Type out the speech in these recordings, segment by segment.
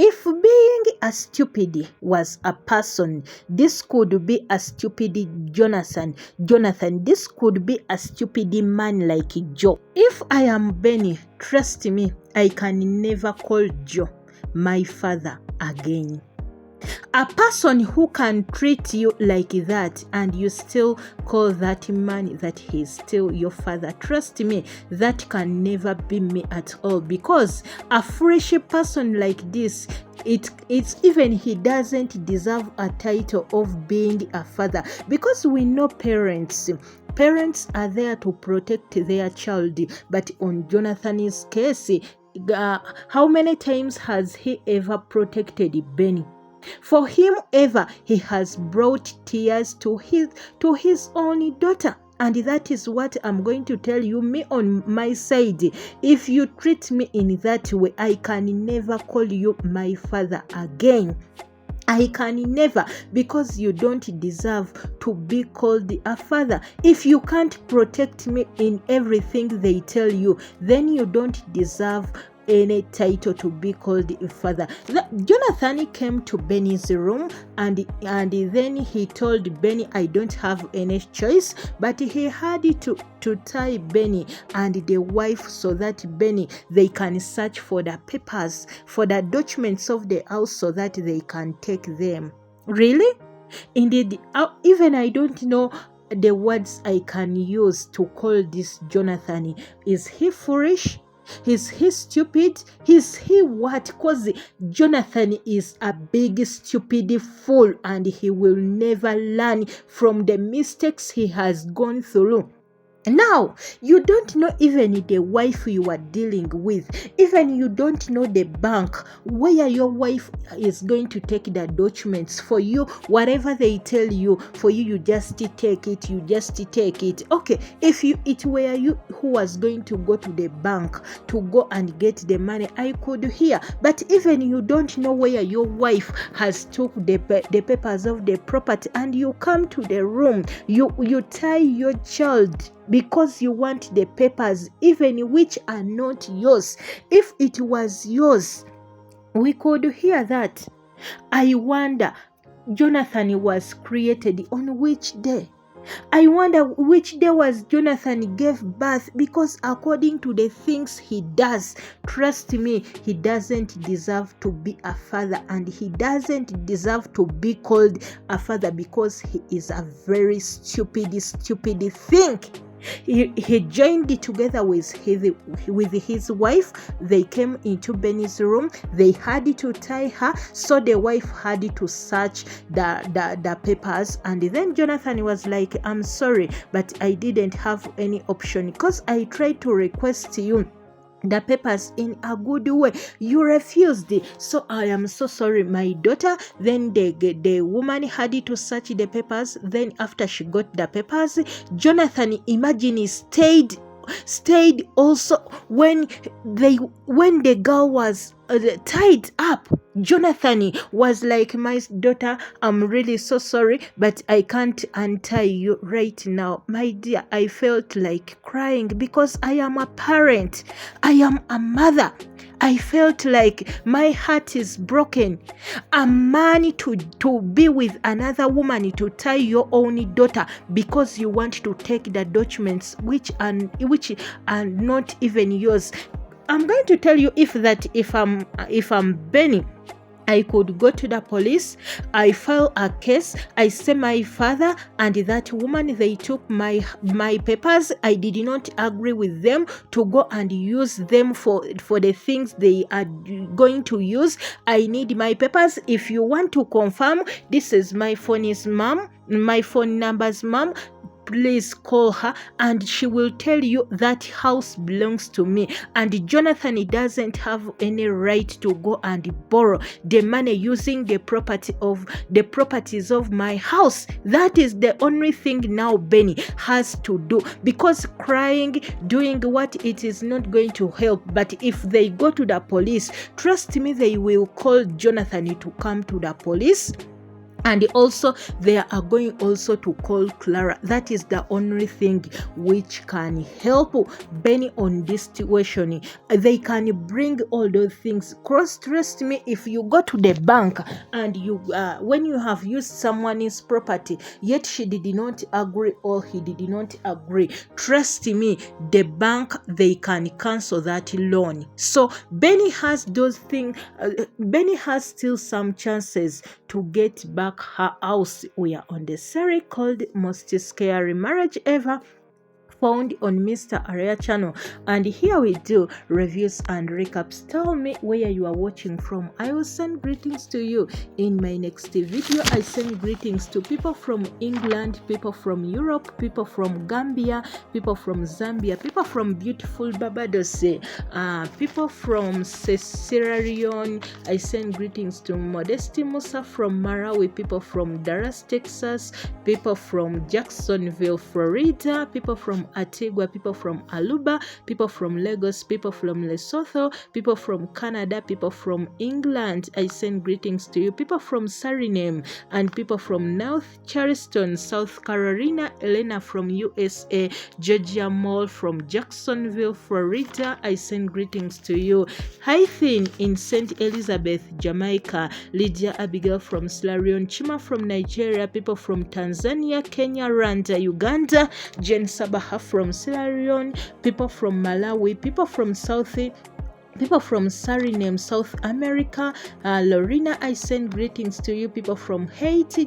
If being a stupid was a person, this could be a stupid Jonathan. This could be a stupid man like Joe. If I am Benny, trust me, I can never call Joe my father again. A person who can treat you like that and you still call that man that he's still your father, trust me, that can never be me at all, because a foolish person like this, it's even he doesn't deserve a title of being a father, because we know parents are there to protect their child. But on Jonathan's case, how many times has he ever protected Benny? For him ever, he has brought tears to his only daughter. And that is what I'm going to tell you, me on my side. If you treat me in that way, I can never call you my father again. I can never, because you don't deserve to be called a father. If you can't protect me in everything they tell you, then you don't deserve any title to be called a father. Jonathan came to Benny's room and then he told Benny, I don't have any choice, but he had to tie Benny and the wife so that Benny, they can search for the papers, for the documents of the house so that they can take them. Really? Indeed, even I don't know the words I can use to call this Jonathan. Is he foolish? Is he stupid? Is he what? Because Jonathan is a big stupid fool and he will never learn from the mistakes he has gone through. Now, you don't know even the wife you are dealing with. Even you don't know the bank where your wife is going to take the documents for you. Whatever they tell you, for you, you just take it. You just take it. Okay, if it were you who was going to go to the bank to go and get the money, I could hear. But even you don't know where your wife has took the papers of the property, and you come to the room, you tie your child because you want the papers, even which are not yours. If it was yours, we could hear that. I wonder, Jonathan was created on which day? I wonder which day was Jonathan gave birth, because according to the things he does, trust me, he doesn't deserve to be a father, and he doesn't deserve to be called a father, because he is a very stupid thing. He joined it together with his wife. They came into Benny's room. They had to tie her, so the wife had to search the papers. And then Jonathan was like, I'm sorry, but I didn't have any option, because I tried to request you the papers in a good way. You refused. So I am so sorry, my daughter. Then the woman had to search the papers. Then after she got the papers, Jonathan, imagine, he stayed also when the girl was tied up. Jonathan was like, my daughter, I'm really so sorry, but I can't untie you right now. My dear, I felt like crying, because I am a parent. I am a mother. I felt like my heart is broken. A man to be with another woman to tie your own daughter because you want to take the documents which are not even yours. I'm going to tell you if I'm Benny, I could go to the police, I file a case, I say my father and that woman, they took my papers. I did not agree with them to go and use them for the things they are going to use. I need my papers. If you want to confirm, this is my phone number's mom. Please call her and she will tell you that house belongs to me, and Jonathan doesn't have any right to go and borrow the money using the properties of my house. That is the only thing now Benny has to do, because crying, doing what, it is not going to help. But if they go to the police, trust me, they will call Jonathan to come to the police And also they are going also to call Clara. That is the only thing which can help Benny on this situation. They can bring all those things. Trust me, if you go to the bank and you when you have used someone's property yet she did not agree or he did not agree, trust me, the bank, they can cancel that loan. So Benny has those things. Benny has still some chances to get back her house. We are on the series called Most Scary Marriage Ever, found on Mr. Area channel, and here we do reviews and recaps. Tell me where you are watching from. I will send greetings to you in my next video. I send greetings to people from England, people from Europe, people from Gambia, people from Zambia, people from beautiful Barbados, people from Sierra Leone. I send greetings to Modesti Musa from Malawi, people from Dallas, Texas, people from Jacksonville, Florida, people from Antigua, people from Aruba, people from Lagos, people from Lesotho, people from Canada, people from England. I send greetings to you, people from Suriname, and people from North Charleston, South Carolina, Elena from USA, Georgia Mall from Jacksonville, Florida. I send greetings to you. Hythin in St. Elizabeth, Jamaica, Lydia Abigail from Sierra Leone, Chima from Nigeria, people from Tanzania, Kenya, Rwanda, Uganda, Jen Sabaha from Sierra Leone, people from Malawi, people from people from Suriname, South America, Lorena, I send greetings to you. People from Haiti,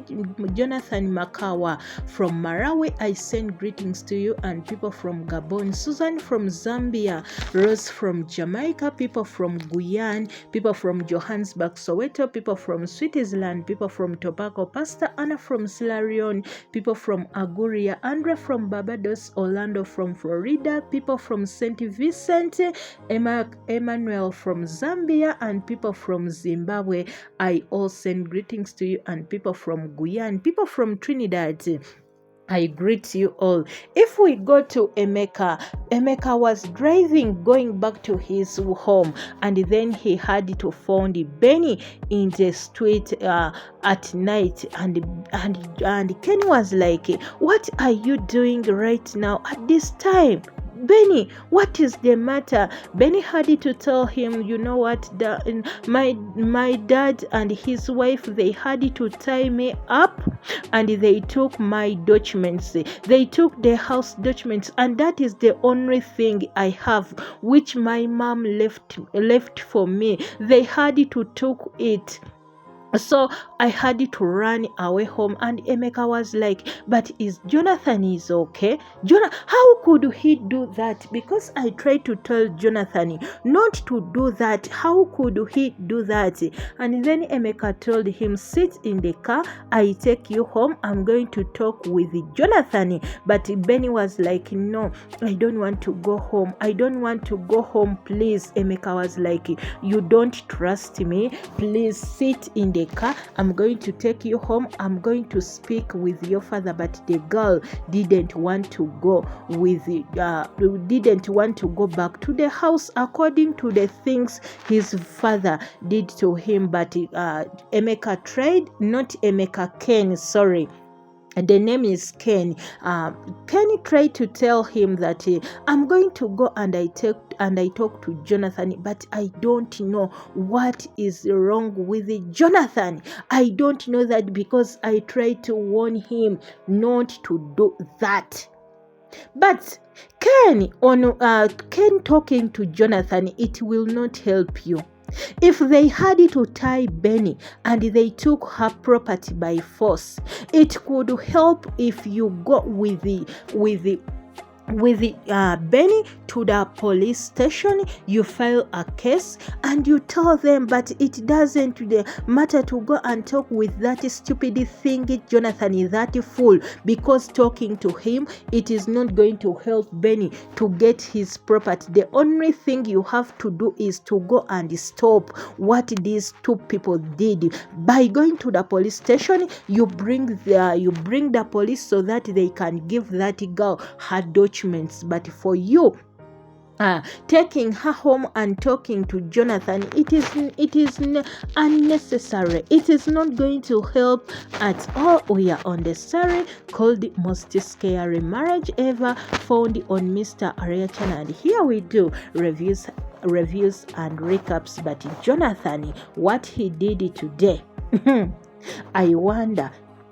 Jonathan Makawa from Malawi, I send greetings to you. And people from Gabon, Susan from Zambia, Rose from Jamaica, people from Guyana, people from Johannesburg, Soweto, people from Switzerland, people from Tobago, Pastor Anna from Sierra Leone, people from Aguria, Andrea from Barbados, Orlando from Florida, people from St. Vincent, Emmanuel from Zambia, and people from Zimbabwe. I all send greetings to you. And people from Guyana, people from Trinidad, I greet you all. If we go to Emeka was driving going back to his home, and then he had to find Benny in the street at night, and Kenny was like, "What are you doing right now at this time? Benny, what is the matter?" Benny had to tell him, "You know what, my dad and his wife, they had to tie me up, and they took my documents. They took the house documents, and that is the only thing I have, which my mom left for me. They had to took it. So I had to run away home." And Emeka was like, "But is Jonathan is okay? How could he do that? Because I tried to tell Jonathan not to do that. How could he do that?" And then Emeka told him, "Sit in the car. I take you home. I'm going to talk with Jonathan." But Benny was like, "No, I don't want to go home. I don't want to go home, please." Emeka was like, "You don't trust me? Please sit in the car. I'm going to take you home. I'm going to speak with your father." But the girl didn't want to go didn't want to go back to the house according to the things his father did to him. But Emeka tried, not Emeka, Ken, sorry. The name is Ken. Kenny tried to tell him that I'm going to go and I talk to Jonathan, but I don't know what is wrong with Jonathan. I don't know that, because I tried to warn him not to do that. But Ken talking to Jonathan, it will not help you. If they had to tie Benny and they took her property by force, it could help if you go with Benny to the police station, you file a case and you tell them. But it doesn't matter to go and talk with that stupid thing Jonathan, is that fool, because talking to him, it is not going to help Benny to get his property. The only thing you have to do is to go and stop what these two people did. By going to the police station, you bring the police so that they can give that girl her documents. But for you taking her home and talking to Jonathan, it is unnecessary. It is not going to help at all. We are on the story called the most scary marriage ever, found on Mr. Arya channel, and here we do reviews and recaps. But Jonathan, what he did today, I wonder,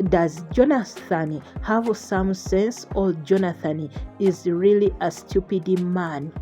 does Jonathan have some sense, or Jonathan is really a stupid man?